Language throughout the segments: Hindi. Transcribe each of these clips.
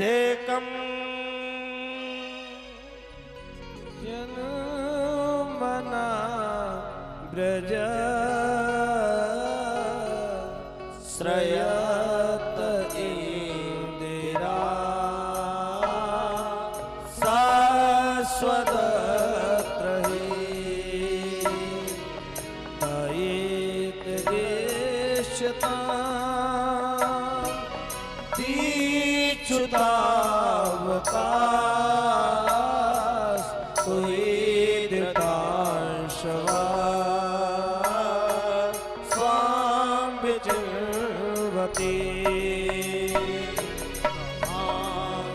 वैदेकम जनमना ब्रज श्रयत इंदिरा शाश्वत च्युतावकाश सुईदृतांशवा स्वाम विचरवती आ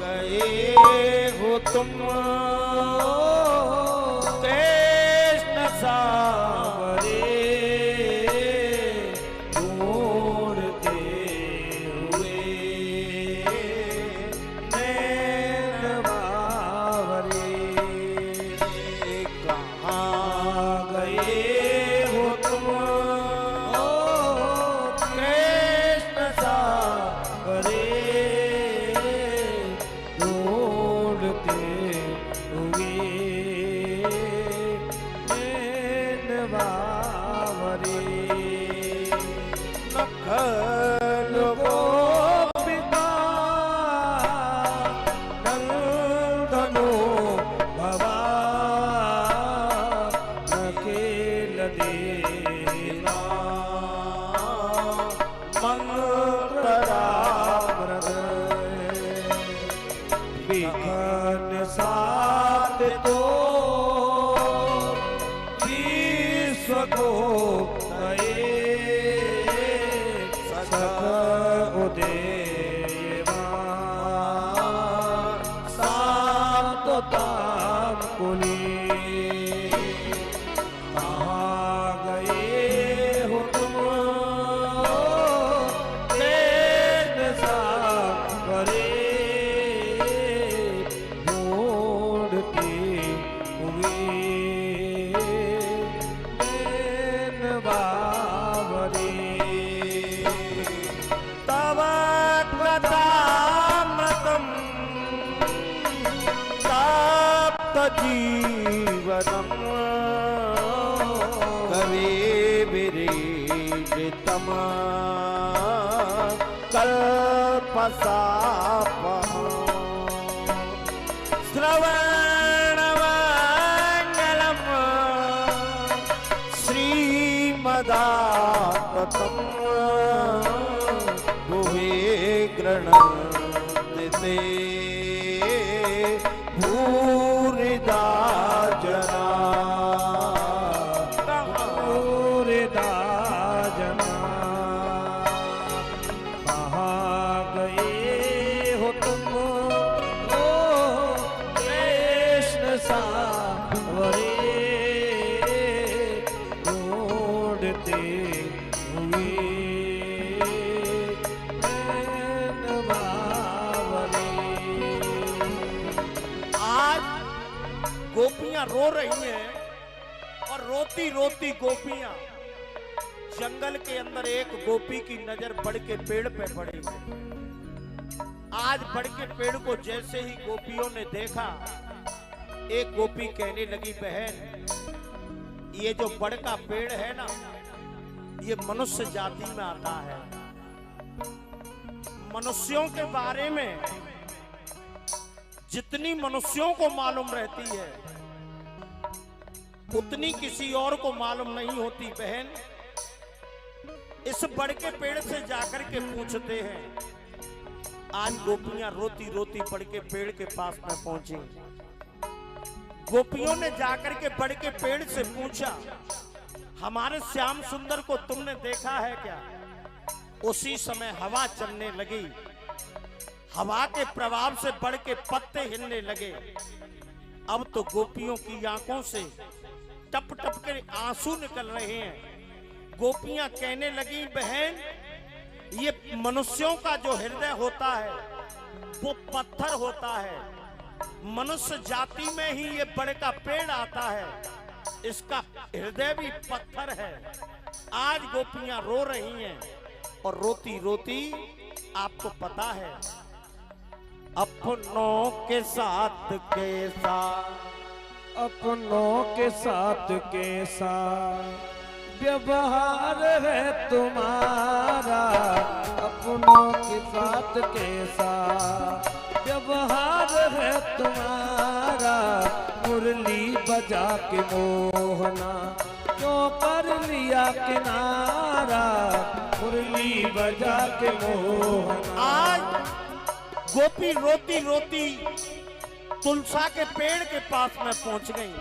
गए हो तुम कृष्ण सावरे जीवनम कवि विरीडितम कल्पसापः श्रवणमङ्गलम् श्रीमदाततं भुवि गृह्णन्ति ते गोपियां रो रही हैं और रोती रोती गोपियां जंगल के अंदर एक गोपी की नजर बढ़ के पेड़ पे पड़ी। आज बढ़ के पेड़ को जैसे ही गोपियों ने देखा, एक गोपी कहने लगी, बहन ये जो बड़ का पेड़ है ना, ये मनुष्य जाति में आता है। मनुष्यों के बारे में जितनी मनुष्यों को मालूम रहती है उतनी किसी और को मालूम नहीं होती। बहन इस बड़ के पेड़ से जाकर के पूछते हैं। आज गोपियां रोती रोती बड़ के पेड़ के पास में पहुंची। गोपियों ने जाकर के बड़ के पेड़ से पूछा, हमारे श्याम सुंदर को तुमने देखा है क्या? उसी समय हवा चलने लगी। हवा के प्रभाव से बड़ के पत्ते हिलने लगे। अब तो गोपियों की आंखों से टप टप कर आंसू निकल रहे हैं। गोपियां कहने लगी, बहन ये मनुष्यों का जो हृदय होता है वो पत्थर होता है। मनुष्य जाति में ही ये बड़ का पेड़ आता है, इसका हृदय भी पत्थर है। आज गोपियां रो रही हैं और रोती रोती, आपको पता है अपनों के साथ कैसा, अपनों के साथ कैसा व्यवहार है तुम्हारा, अपनों के साथ कैसा व्यवहार है तुम्हारा। मुरली बजा के मोहना क्यों कर लिया किनारा, मुरली बजा के मोहना। आज गोपी रोती रोती तुलसा के पेड़ के पास में पहुंच गई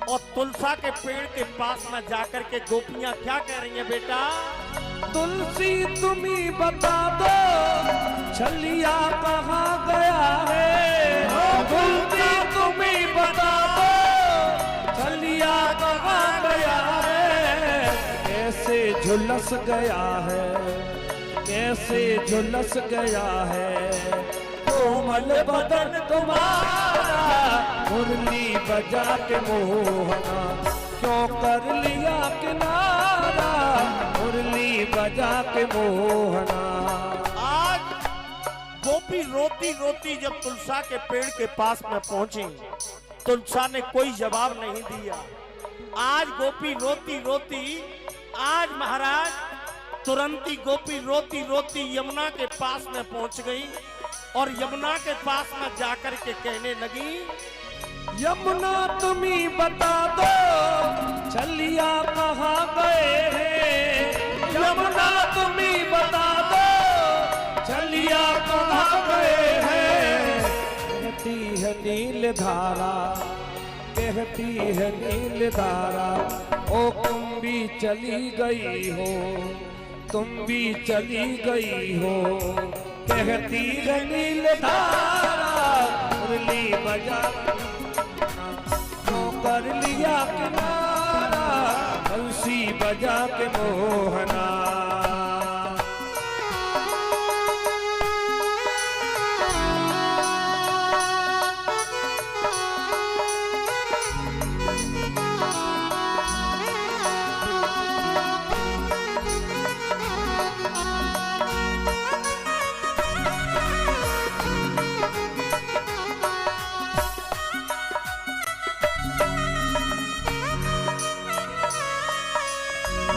और तुलसा के पेड़ के पास में जाकर के गोपियां क्या कह रही हैं? बेटा तुलसी तुम ही बता दो छलिया कहाँ गया है, तुलसी तुम ही बता दो छलिया कहाँ गया है। कैसे झुलस गया है, कैसे झुलस गया है कोमल बदन तुम्हारा, मुरली बजा के मोहना क्यों कर लिया किनारा, मुरली बजा के मोहना। आज गोपी रोती रोती जब तुलसा के पेड़ के पास में पहुंची, तुलसा ने कोई जवाब नहीं दिया। आज गोपी रोती रोती, आज महाराज तुरंत ही गोपी रोती रोती यमुना के पास में पहुंच गई और यमुना के पास में जाकर के कहने लगी, यमुना तुम ही बता दो छलिया कहाँ गए हैं, यमुना तुम ही बता दो छलिया कहाँ गए हैं। कहती है नील धारा, कहती है नील धारा, ओ तुम भी चली गई हो, तुम भी चली गई हो। कहती है नील धारा, मुरली बजा तो कर लिया किनारा, बंसी बजा के मोहना।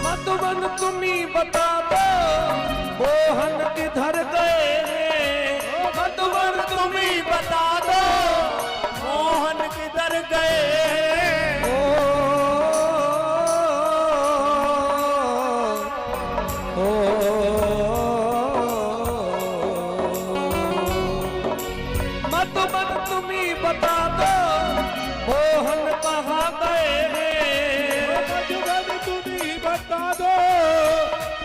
मधुबन तुम ही बता दो मोहन किधर गए हैं, मधुबन तुम ही बता दो मोहन किधर गए हैं। मधुबन तुम ही बता दो मोहन कहाँ गए हैं, मधुबन तुम ही बता दो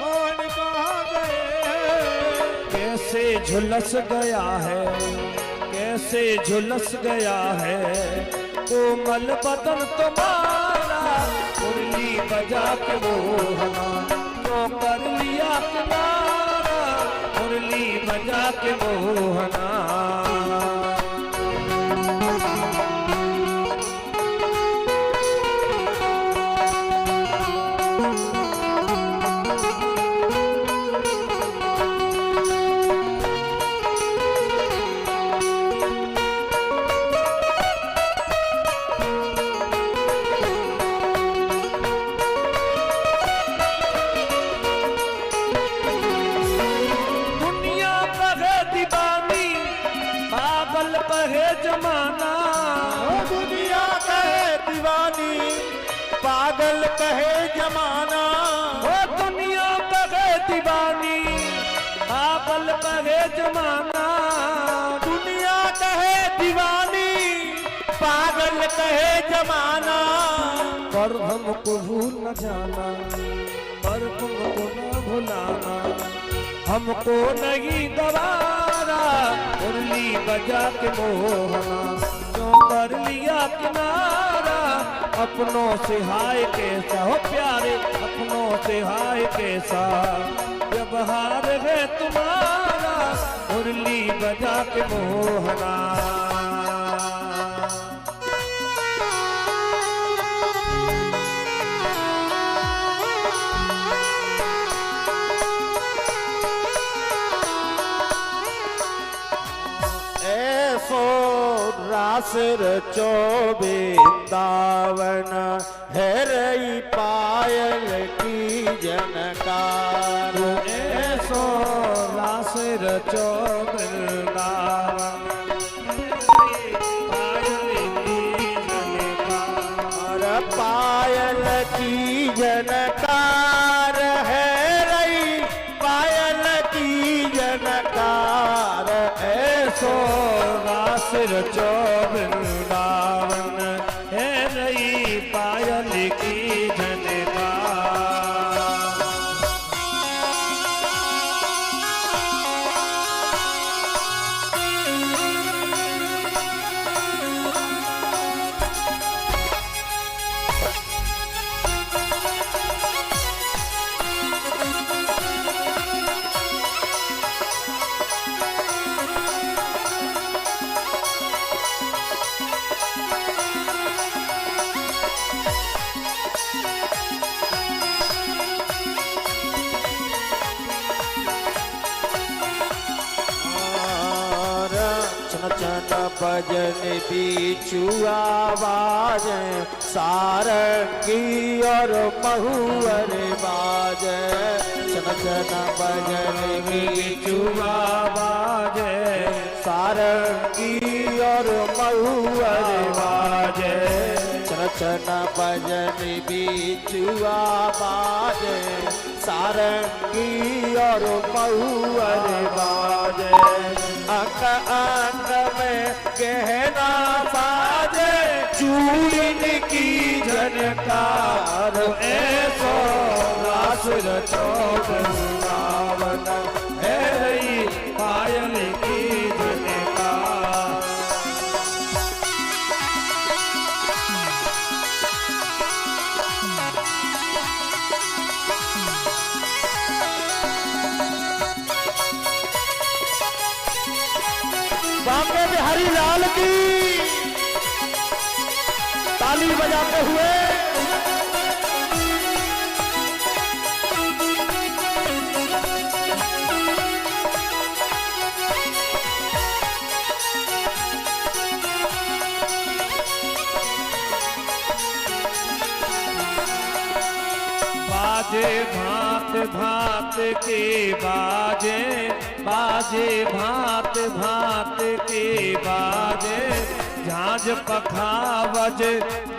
मोहन कहाँ गए हैं। कैसे झुलस गया है, कैसे झुलस गया है कोमल बदन तुम्हारा, मुरली बजा के मोहना क्यों कर लिया किनारा, मुरली बजा के मोहना। कहे जमाना, दुनिया कहे दीवानी, पागल कहे जमाना, ओ दुनिया कहे दीवानी, पागल कहे जमाना, दुनिया कहे दीवानी, पागल कहे जमाना। पर हमको भूल न जाना, पर तुमको न भुलाना, हमको नहीं गवारा, मुरली बजा के मोहना क्यों कर लिया किनारा। अपनों से हाय कैसा हो प्यारे, अपनों से हाय कैसा व्यवहार है तुम्हारा, मुरली बजा के मोहना। रास रचो वृंदावन है रही पायल की जनकार। ऐसो रास रचो वृंदावन पायल की जनकार है रही पायल की जनकार। ऐसो रास रचो वृंदावन है रही पायल की झनकार। चन भजन बीचू आवाज सारंगी और महुअर बाज। चन चन भजन बीचू आवाज सारंगी और महुअर बाज। चन चन भजन बीचू आवाज सारंगी और महुअर बाज। अंग अंग में गहना बाजे चूड़िन की झनकार। ऐसो रास रचो वृंदावन है रही पायल की झनकार। बांके बिहारी लाल की ताली बजाते हुए बाजे भांत भांत के बाजे बाजे भांत भांत के बाजे झांझ पखावज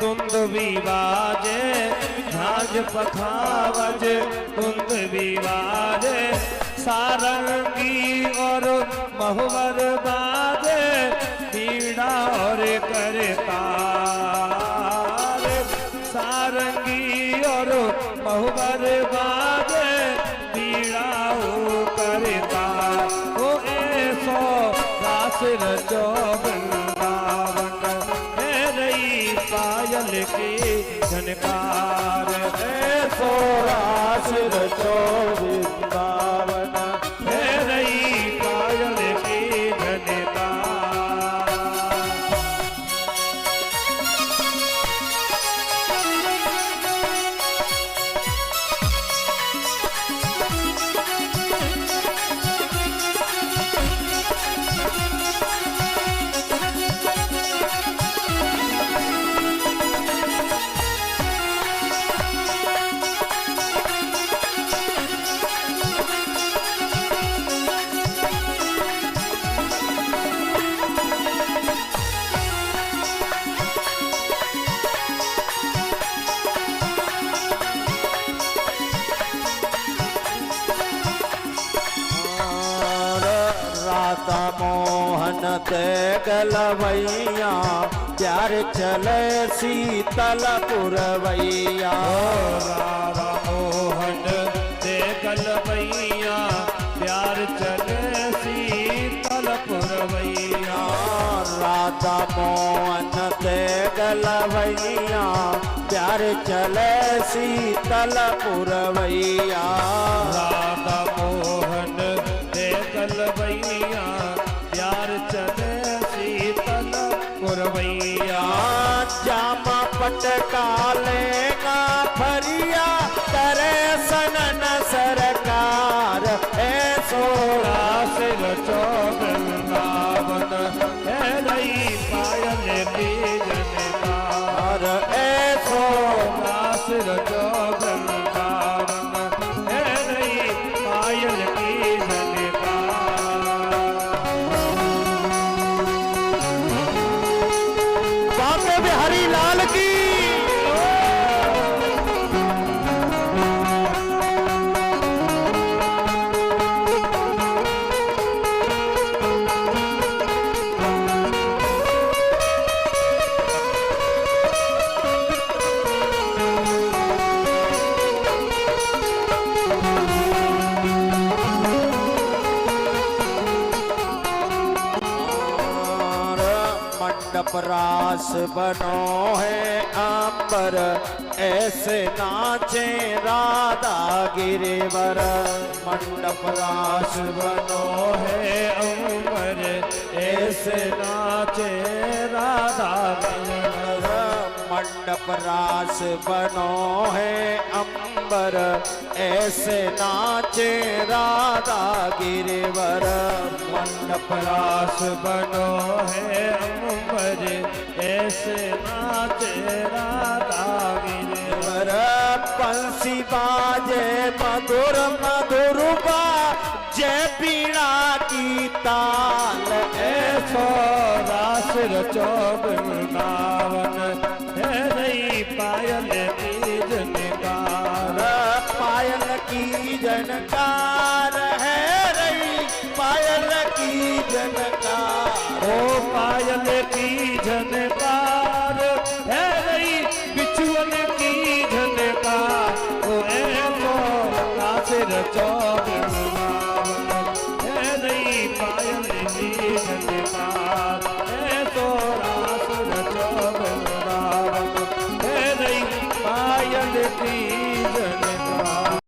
दुंदुभी बाजे झांझ पखावज दुंदुभी बाजे सारंगी और महुवर बाजे पीड़ा और करतार। सारंगी और महुवर बाजे पीड़ा करता। ओ ऐसो रास रचो वृंदावन है रही पायल की झनकार। ऐसो रास रचो वृंदावन है रही पायल की झनकार। राधा मोहन ते गलवैया प्यार चले शीतल पुरवैया। राधा मोहन ते गलवैया प्यार चले शीतल पुरवैया। राधा मोहन ते गलवैया प्यार चले शीतल पुरवैया। राधा मोहन ते गलवैया प्यार चले शीतल पुरवैया। जामा पटका लेगा फरिया करे सनन सरकार। ऐसो रास रचो वृंदावन है रही पायल मंडप रास बनो है अंबर, ऐसे नाचे राधा गिरिवर। मंडप रास बनो है अमर, ऐसे नाचे राधा गिरिवर। मंडप रास बनो है अंबर, ऐसे नाचे राधा गिरिवर। मंडप रास बनो है अमर, ऐसे नाचे राधा गिरिवर। बंसी बाजे मधुर मधुर बाजे बीड़ा की ताल। ऐसो रास रचो वृंदावन, है रही पायल की झनकार। पायल की झनकार है रही, पायल की झनकार। ओ पायल की झनकार है रही, बिछुअन की झनकार। ओ ऐसो रास रचो वृंदावन, है रही पायल की झनकार। ऐसो रास रचो वृंदावन, है रही पायल की